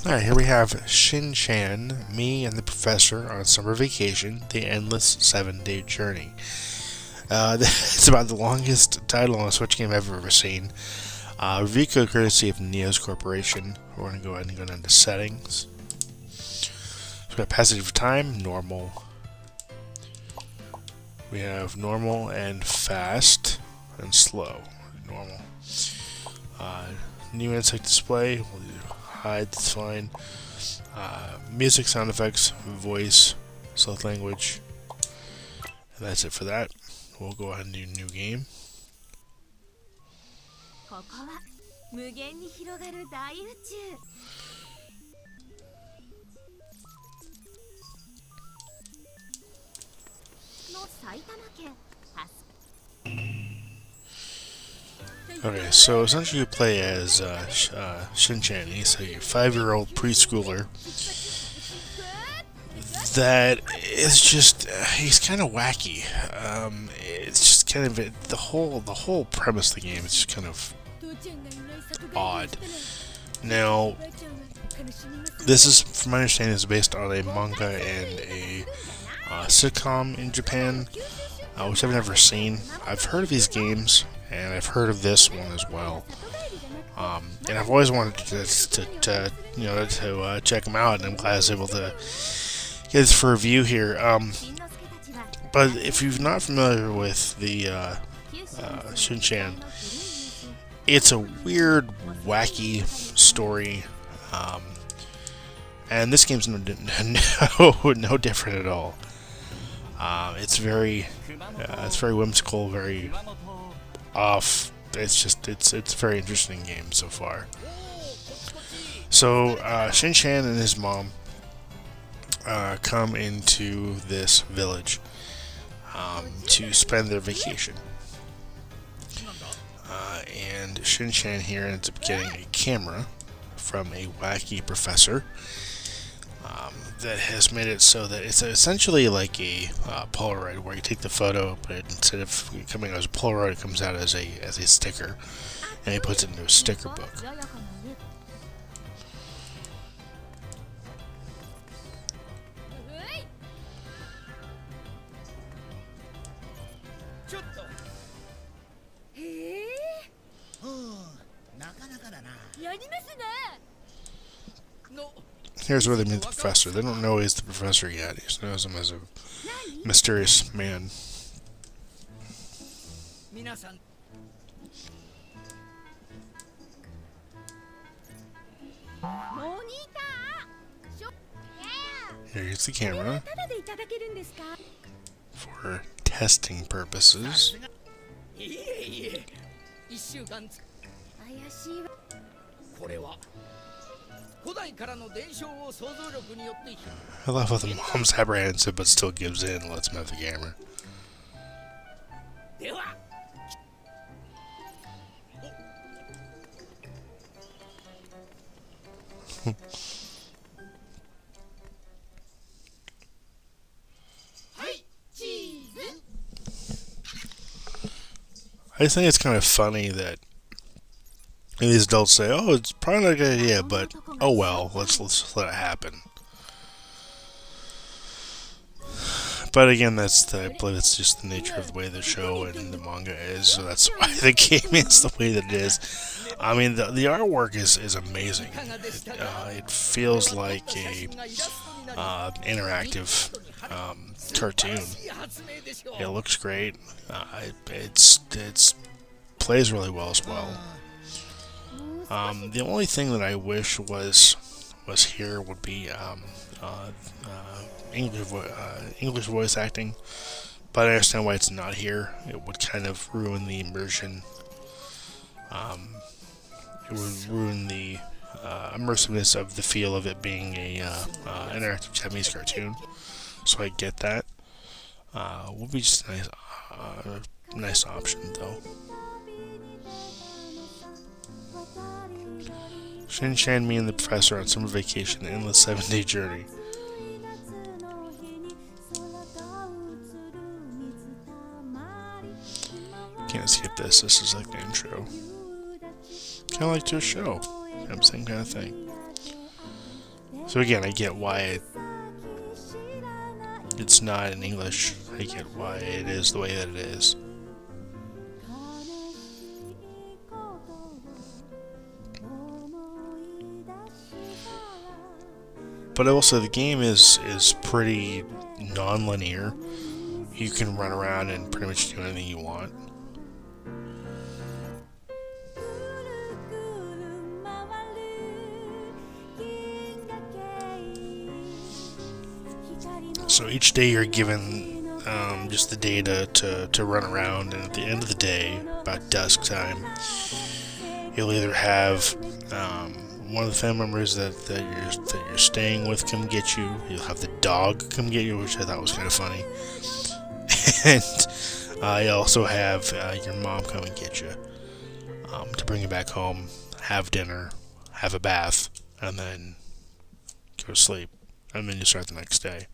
Alright, here we have Shin-chan, me and the professor on summer vacation, the endless 7-day journey. It's about the longest title on a Switch game I've ever seen. Review code courtesy of Neos Corporation. We're going to go ahead and go down to settings. So we got passage of time, normal. We have normal and fast and slow. Normal. New insect display. We'll do hide, that's fine. Music, sound effects, voice, select language. And that's it for that. We'll go ahead and do new game. Okay, so essentially you play as Shin-chan. He's a 5-year-old preschooler that is just, he's kind of wacky. It's just kind of, the whole premise of the game is just kind of odd. Now, this is, from my understanding, is based on a manga and a sitcom in Japan, which I've never seen. I've heard of these games, and I've heard of this one as well. And I've always wanted to check them out, and I'm glad I was able to get this for review here. But if you're not familiar with the Shin-chan, it's a weird, wacky story, and this game's no different at all. It's very whimsical, very off. It's a very interesting game so far. So Shin-chan and his mom come into this village to spend their vacation, and Shin-chan here ends up getting a camera from a wacky professor that has made it so that it's essentially like a Polaroid, where you take the photo, but instead of coming out as a Polaroid, it comes out as a sticker, and he puts it into a sticker book. Here's where they meet the professor. They don't know he's the professor yet. He just knows him as a mysterious man. Here's the camera for testing purposes. I love how the mom's apprehensive but still gives in and lets him have the camera. I just think it's kind of funny that these adults say, "Oh, it's probably not a good idea," but oh well, let's let it happen. But again, I believe it's just the nature of the way the show and the manga is, so that's why the game is the way that it is. I mean, the artwork is amazing. It feels like a interactive cartoon. It looks great. It plays really well as well. The only thing that I wish was here would be English voice acting, but I understand why it's not here. It would kind of ruin the immersion. It would ruin the immersiveness of the feel of it being a interactive Japanese cartoon. So I get that. Would be just a nice option though. Shin-chan, me and the professor on summer vacation, endless 7-day journey. Can't skip this. This is like the intro. Kind of like to a show. Same kind of thing. So again, I get why it's not in English. I get why it is the way that it is. But also, the game is pretty non-linear. You can run around and pretty much do anything you want. So each day you're given just the data to run around, and at the end of the day, about dusk time, you'll either have one of the family members that you're staying with come get you. You'll have the dog come get you, which I thought was kind of funny. And you also have your mom come and get you to bring you back home, have dinner, have a bath, and then go to sleep. And then you start the next day.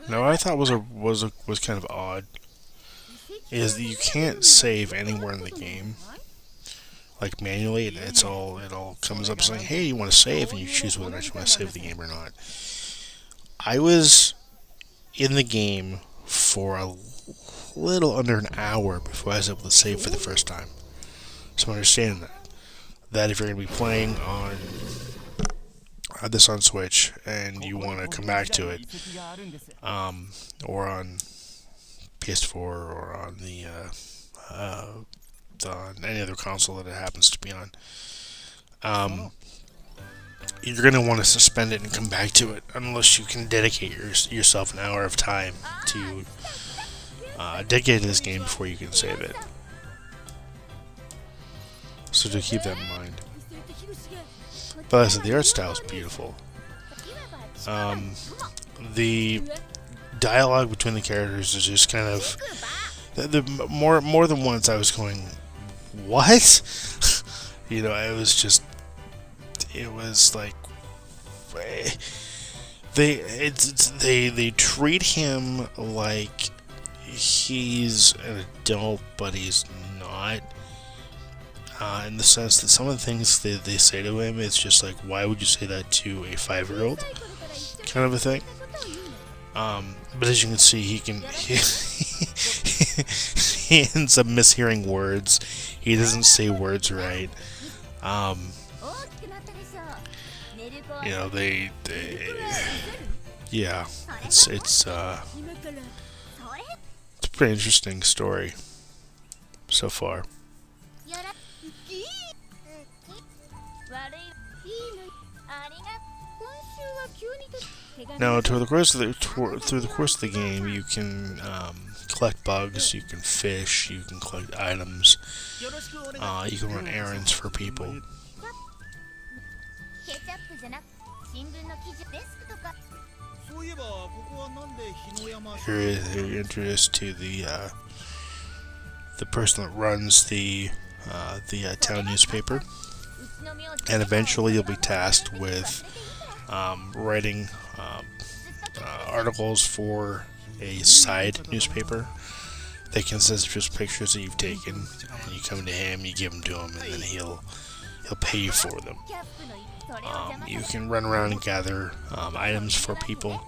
Now, what I thought was kind of odd is that you can't save anywhere in the game, like manually. It all comes up saying, "Hey, you want to save?" and you choose whether or not you want to save the game or not. I was in the game for a little under an hour before I was able to save for the first time. So I'm understanding that if you're going to be playing on this on Switch and you want to come back to it, or on PS4 or on on any other console that it happens to be on, you're going to want to suspend it and come back to it unless you can dedicate yourself an hour of time to dedicate to this game before you can save it. So to keep that in mind. But as I said, the art style is beautiful. The dialogue between the characters is just kind of more than once I was going, what? You know, it was like they treat him like he's an adult, but he's not. In the sense that some of the things they say to him, it's just like, why would you say that to a 5-year-old? Kind of a thing. But as you can see, he ends up mishearing words. He doesn't say words right. You know, yeah, it's a pretty interesting story so far. Now, through the course of the game, you can collect bugs, you can fish, you can collect items, you can run errands for people. Here you're introduced to the person that runs the town newspaper, and eventually you'll be tasked with writing articles for a side newspaper that consists of just pictures that you've taken, and you come to him, you give them to him, and then he'll pay you for them. You can run around and gather items for people.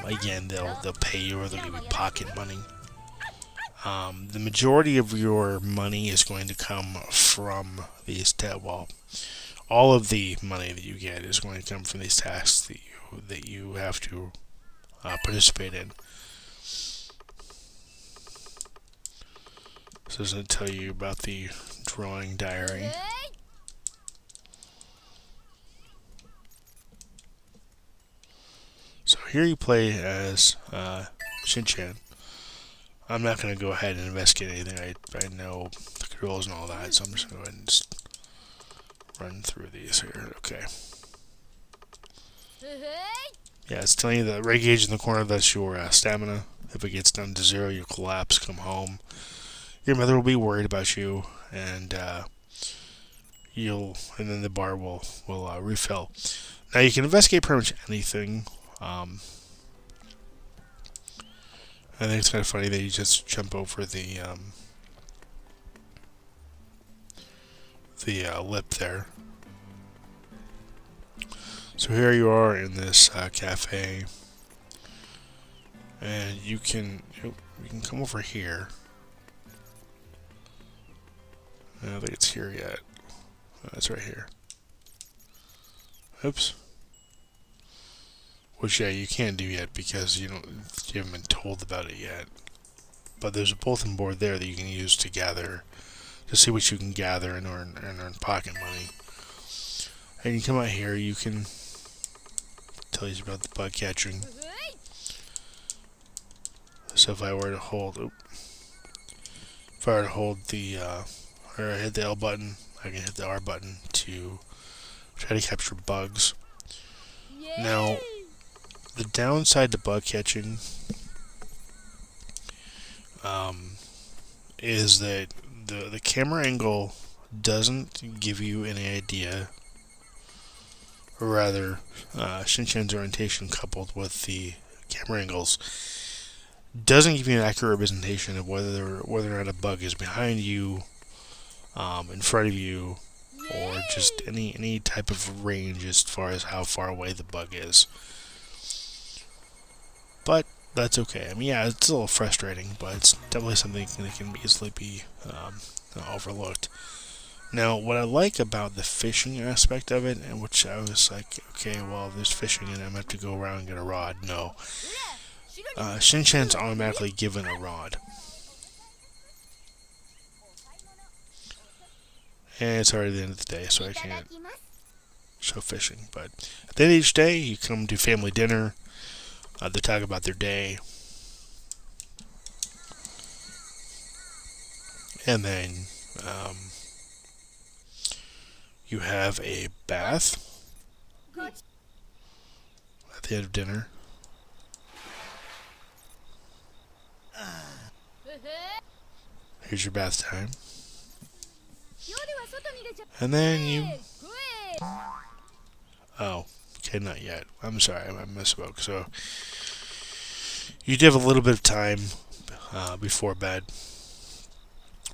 Again, they'll pay you, or they'll give you pocket money. The majority of your money is going to come from these all of the money that you get is going to come from these tasks that you have to participate in. So does it tell you about the drawing diary? So here you play as Shin-chan. I'm not going to go ahead and investigate anything. I know the controls and all that, so I'm just going to go ahead and just run through these here. Okay. Yeah, it's telling you the red gauge in the corner, that's your stamina. If it gets down to 0, you collapse, come home. your mother will be worried about you, and and then the bar will refill. Now you can investigate pretty much anything. I think it's kind of funny that you just jump over the lip there. So here you are in this cafe, and you can come over here. I don't think it's here yet. Oh, it's right here. Oops. Which, yeah, you can't do yet because you haven't been told about it yet. But there's a bulletin board there that you can use to see what you can gather and earn pocket money. And you come out here, you can tell you about the bug catching. So if I were to hold, or I hit the L button, I can hit the R button to try to capture bugs. Now, the downside to bug catching is that the camera angle doesn't give you any idea, or rather, Shin-chan's orientation coupled with the camera angles doesn't give you an accurate representation of whether or not a bug is behind you, in front of you, or just any type of range as far as how far away the bug is. But that's okay. I mean, yeah, it's a little frustrating, but it's definitely something that can easily be overlooked. Now, what I like about the fishing aspect of it, and which I was like, okay, well, if there's fishing and I'm going to have to go around and get a rod. No. Shin-chan's automatically given a rod. And it's already the end of the day, so I can't show fishing. But at the end of each day, you come to family dinner. They talk about their day. And then you have a bath at the end of dinner. Here's your bath time. And then you... Oh, okay, not yet. I'm sorry, I misspoke. So, you do have a little bit of time before bed.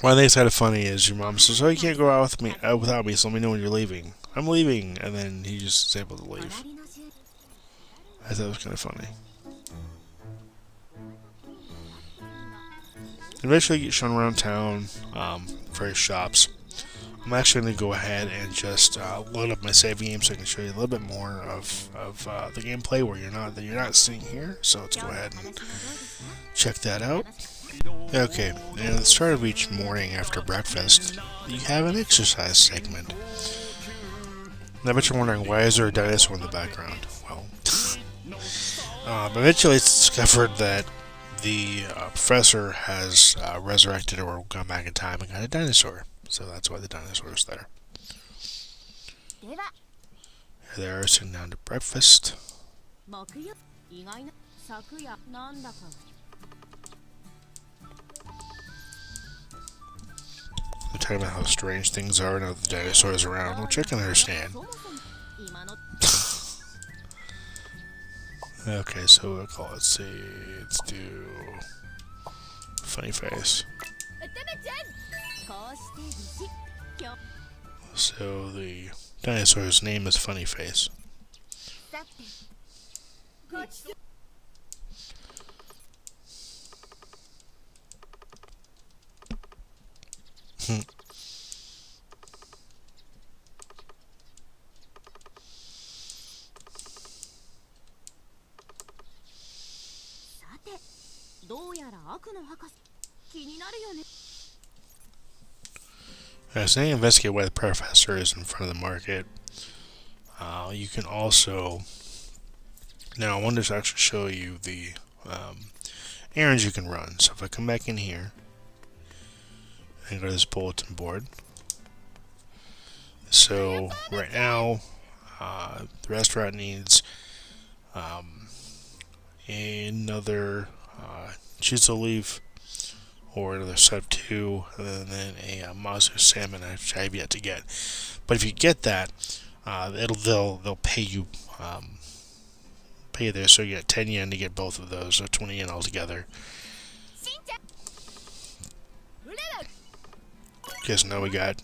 One thing that's kind of funny is your mom says, "Oh, you can't go out with me without me, so let me know when you're leaving." I'm leaving, and then he just is able to leave. I thought it was kind of funny. Eventually, you get shown around town, various shops. I'm actually going to go ahead and just load up my save game so I can show you a little bit more of the gameplay where you're not seeing here. So let's go ahead and check that out. Okay, and at the start of each morning after breakfast, you have an exercise segment. And I bet you're wondering, why is there a dinosaur in the background? Well, eventually it's discovered that the professor has resurrected or gone back in time and got a dinosaur. So that's why the dinosaur is there. Here they are sitting down to breakfast. They're talking about how strange things are now that the dinosaur is around, which I can understand. Okay, so let's do funny face. So the dinosaur's name is Funny Face. As they investigate why the professor is in front of the market, you can also... Now, I wanted to actually show you the errands you can run. So if I come back in here and go to this bulletin board. So right now, the restaurant needs another cheese olive or another set of 2, and then a Mazu salmon, which I have yet to get. But if you get that, they'll pay you there, so you get 10 yen to get both of those, so 20 yen altogether. Okay, so now we got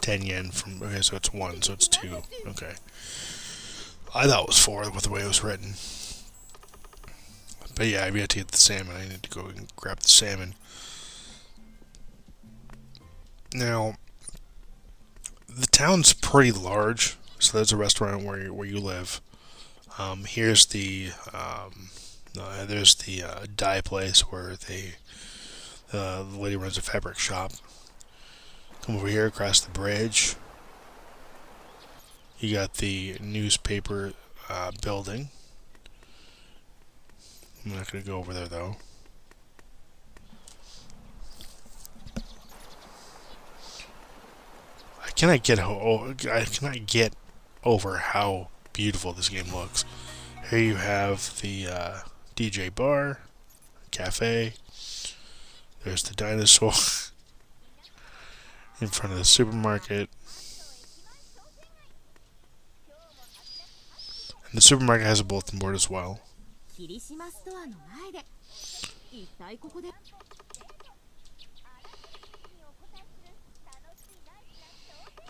10 yen from. Okay, so it's 1, so it's 2. Okay. I thought it was 4 with the way it was written. But yeah, I've yet to get the salmon. I need to go and grab the salmon. Now, the town's pretty large, so there's a restaurant where you live. Here's the there's the dye place where the lady runs a fabric shop. Come over here across the bridge. You got the newspaper building. I'm not going to go over there though. I cannot get over how beautiful this game looks. Here you have the DJ bar, cafe. There's the dinosaur in front of the supermarket. And the supermarket has a bulletin board as well.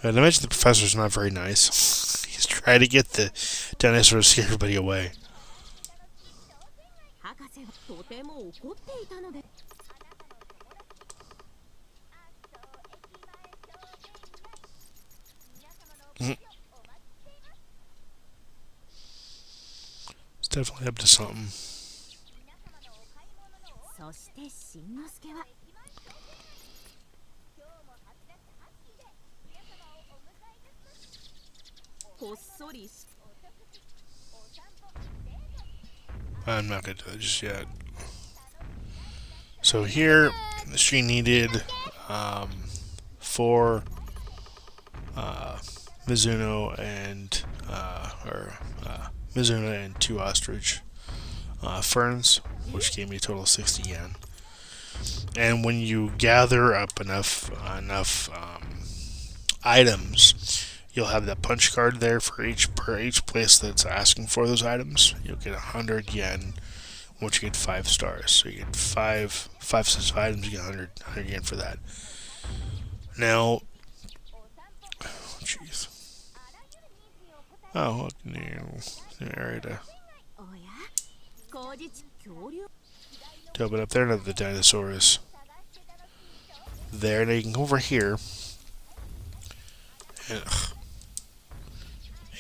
I imagine the professor's not very nice. He's trying to get the dinosaur to scare everybody away. It's definitely up to something. I'm not going to do it just yet. So here, she needed 4 Mizuno and Mizuno and 2 ostrich ferns, which gave me a total of 60 yen. And when you gather up enough items, you'll have that punch card there for each place that's asking for those items. You'll get 100 yen once you get 5 stars. So you get 5 sets of items, you get 100 yen for that. Now, jeez. Oh, look, new area to open up there. Now the dinosaur is there. Now you can go over here.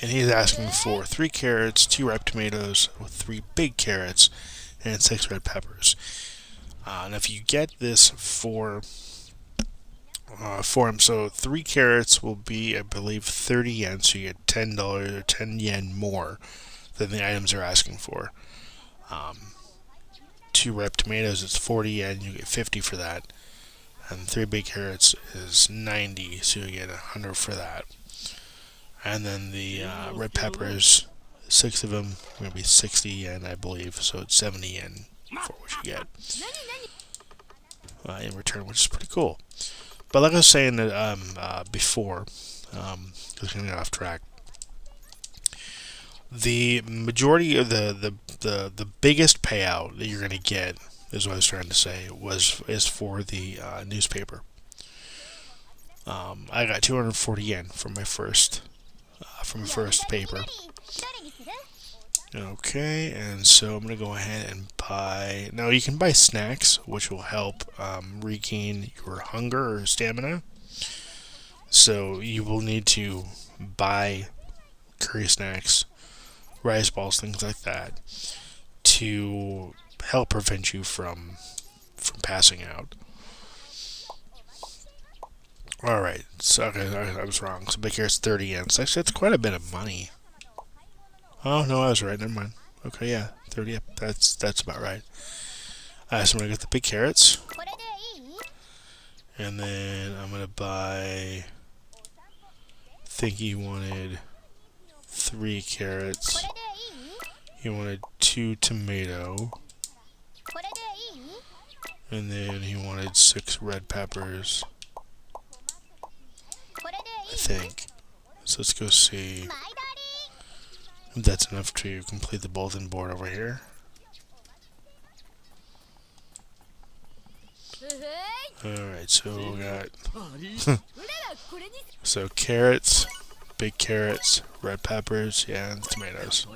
And he's asking for 3 carrots, 2 ripe tomatoes, with 3 big carrots, and 6 red peppers. And if you get this for him, so 3 carrots will be, I believe, 30 yen, so you get $10 or 10 yen more than the items are asking for. 2 ripe tomatoes, it's 40 yen, you get 50 for that. And 3 big carrots is 90, so you get 100 for that. And then the red peppers, 6 of them, are going to be 60 yen, I believe, so it's 70 yen for what you get in return, which is pretty cool. But like I was saying before, because I'm getting off track, the majority of the biggest payout that you're going to get, is what I was trying to say, is for the newspaper. I got 240 yen from my first paper. Okay, and so I'm going to go ahead and buy... Now, you can buy snacks, which will help regain your hunger or stamina. So, you will need to buy curry snacks, rice balls, things like that, to help prevent you from passing out. Alright, so okay, I was wrong. So big carrot's 30 yen. So actually, that's quite a bit of money. Oh, no, I was right. Never mind. Okay, yeah, 30. Yep, that's about right. So I'm gonna get the big carrots, and then I'm gonna buy. I think he wanted 3 carrots. He wanted 2 tomato. And then he wanted 6 red peppers, I think. So let's go see if that's enough to complete the bulletin board over here. Alright, so we got so carrots, big carrots, red peppers, yeah, and tomatoes.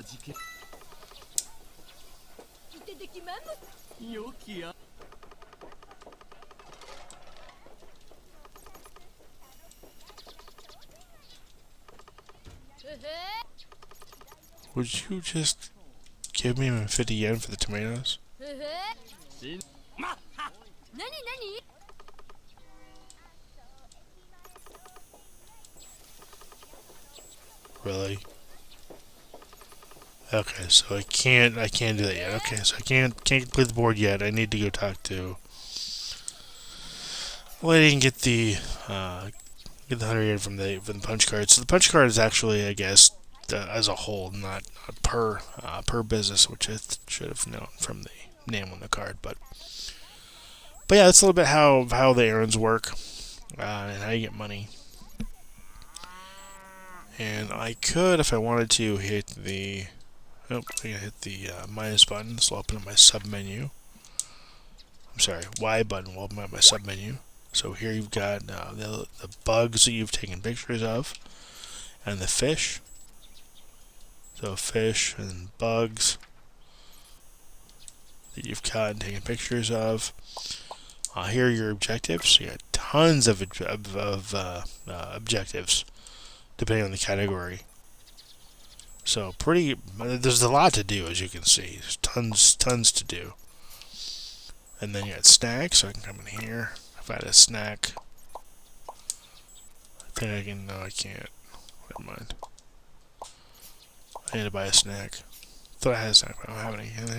Would you just give me 50 yen for the tomatoes? Really? Okay, so I can't do that yet. Okay, so I can't complete the board yet. I need to go talk to lady and get the 100 yen from the punch card. So the punch card is actually, I guess, as a whole, not per business, which I should have known from the name on the card. But yeah, that's a little bit how the errands work and how you get money. And I could, if I wanted to, hit the I gotta hit the minus button. This will open up my sub menu. I'm sorry, Y button will open up my sub menu. So here you've got the bugs that you've taken pictures of, and the fish. So fish and bugs that you've caught and taken pictures of. Here are your objectives. You got tons of objectives, depending on the category. So there's a lot to do, as you can see. There's tons to do. And then you got snacks, so I can come in here. If I had a snack, I think I can, no I can't. Never mind. I need to buy a snack. Thought I had a snack, but I don't have any. And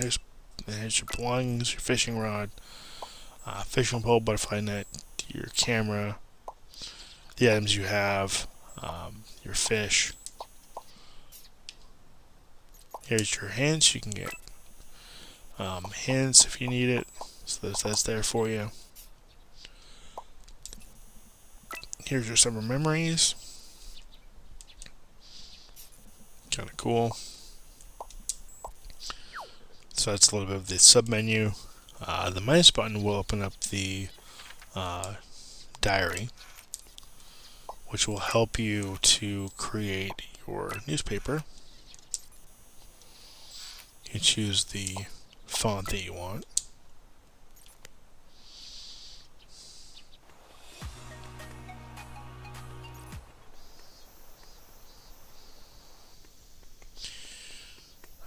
here's your belongings, your fishing rod, fishing pole, butterfly net, your camera, the items you have, your fish. Here's your hints. You can get hints if you need it. So that's there for you. Here's your summer memories. Kind of cool. So that's a little bit of the sub menu. The minus button will open up the diary, which will help you to create your newspaper. You choose the font that you want.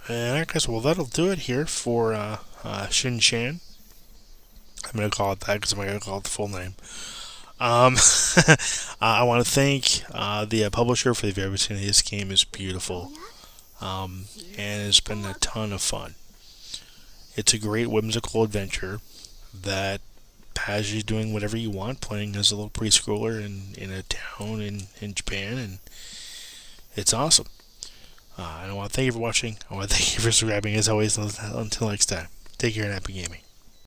And I guess, well, that'll do it here for Shin-chan. I'm going to call it that because I'm going to call it the full name. I want to thank the publisher for the very opportunity. This game is beautiful. And it's been a ton of fun. It's a great whimsical adventure that has you doing whatever you want, playing as a little preschooler in a town in Japan, and it's awesome. I want to thank you for watching. I want to thank you for subscribing. As always, until next time, take care and happy gaming.